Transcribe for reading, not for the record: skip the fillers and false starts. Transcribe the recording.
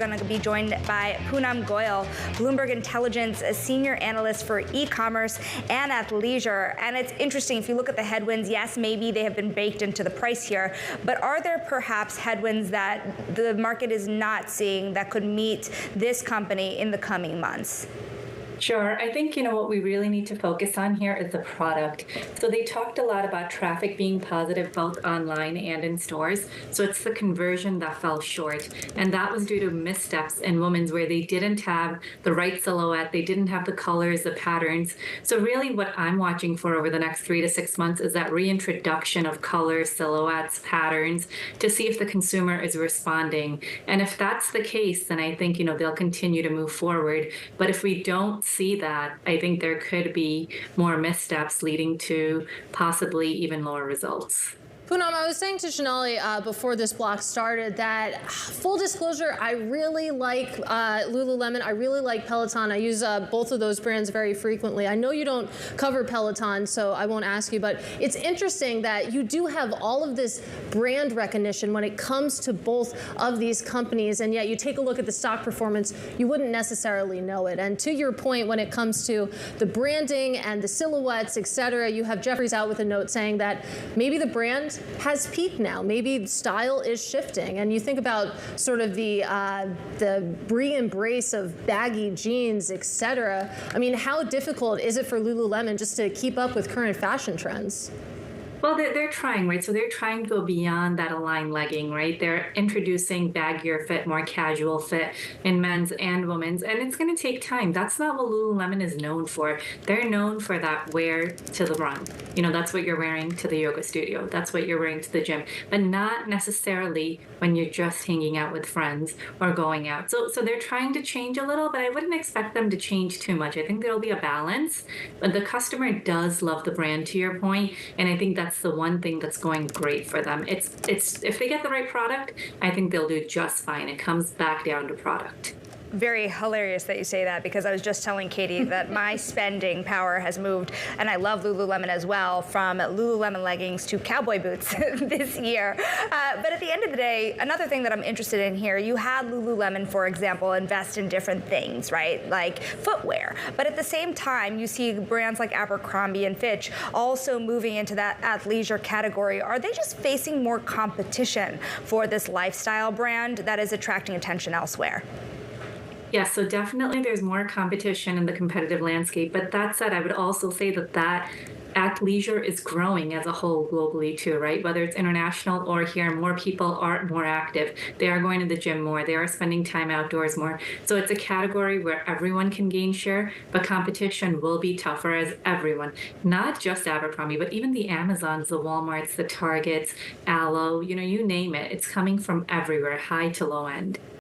Going to be joined by Poonam Goyal, Bloomberg Intelligence, a senior analyst for e-commerce and athleisure. And it's interesting, if you look at the headwinds, yes, maybe they have been baked into the price here, but are there perhaps headwinds that the market is not seeing that could meet this company in the coming months? Sure. I think, what we really need to focus on here is the product. So they talked a lot about traffic being positive both online and in stores. So it's the conversion that fell short. And that was due to missteps in women's where they didn't have the right silhouette. They didn't have the colors, the patterns. So really what I'm watching for over the next 3 to 6 months is that reintroduction of colors, silhouettes, patterns to see if the consumer is responding. And if that's the case, then I think, they'll continue to move forward. But if we don't see that, I think there could be more missteps leading to possibly even lower results. Poonam, I was saying to Shanali before this block started that, full disclosure, I really like Lululemon. I really like Peloton. I use both of those brands very frequently. I know you don't cover Peloton, so I won't ask you, but it's interesting that you do have all of this brand recognition when it comes to both of these companies, and yet you take a look at the stock performance, you wouldn't necessarily know it. And to your point, when it comes to the branding and the silhouettes, et cetera, you have Jeffries out with a note saying that maybe the brand has peaked now. Maybe style is shifting. And you think about sort of the re-embrace of baggy jeans, et cetera. I mean, how difficult is it for Lululemon just to keep up with current fashion trends? Well, they're trying, right? So they're trying to go beyond that Align legging, right? They're introducing baggier fit, more casual fit in men's and women's, and it's going to take time. That's not what Lululemon is known for. They're known for that wear to the run. That's what you're wearing to the yoga studio. That's what you're wearing to the gym, but not necessarily when you're just hanging out with friends or going out. So they're trying to change a little, but I wouldn't expect them to change too much. I think there'll be a balance, but the customer does love the brand, to your point, and I think that's the one thing that's going great for them. It's if they get the right product, I think they'll do just fine. It comes back down to product. Very hilarious that you say that, because I was just telling Katie that my spending power has moved, and I love Lululemon as well, from Lululemon leggings to cowboy boots this year. But at the end of the day, another thing that I'm interested in here, you had Lululemon, for example, invest in different things, right? Like footwear. But at the same time, you see brands like Abercrombie and Fitch also moving into that athleisure category. Are they just facing more competition for this lifestyle brand that is attracting attention elsewhere? Yes, so definitely there's more competition in the competitive landscape. But that said, I would also say that athleisure is growing as a whole globally too, right? Whether it's international or here, more people are more active. They are going to the gym more. They are spending time outdoors more. So it's a category where everyone can gain share, but competition will be tougher as everyone, not just Abercrombie, but even the Amazons, the Walmarts, the Targets, Alo, you name it. It's coming from everywhere, high to low end.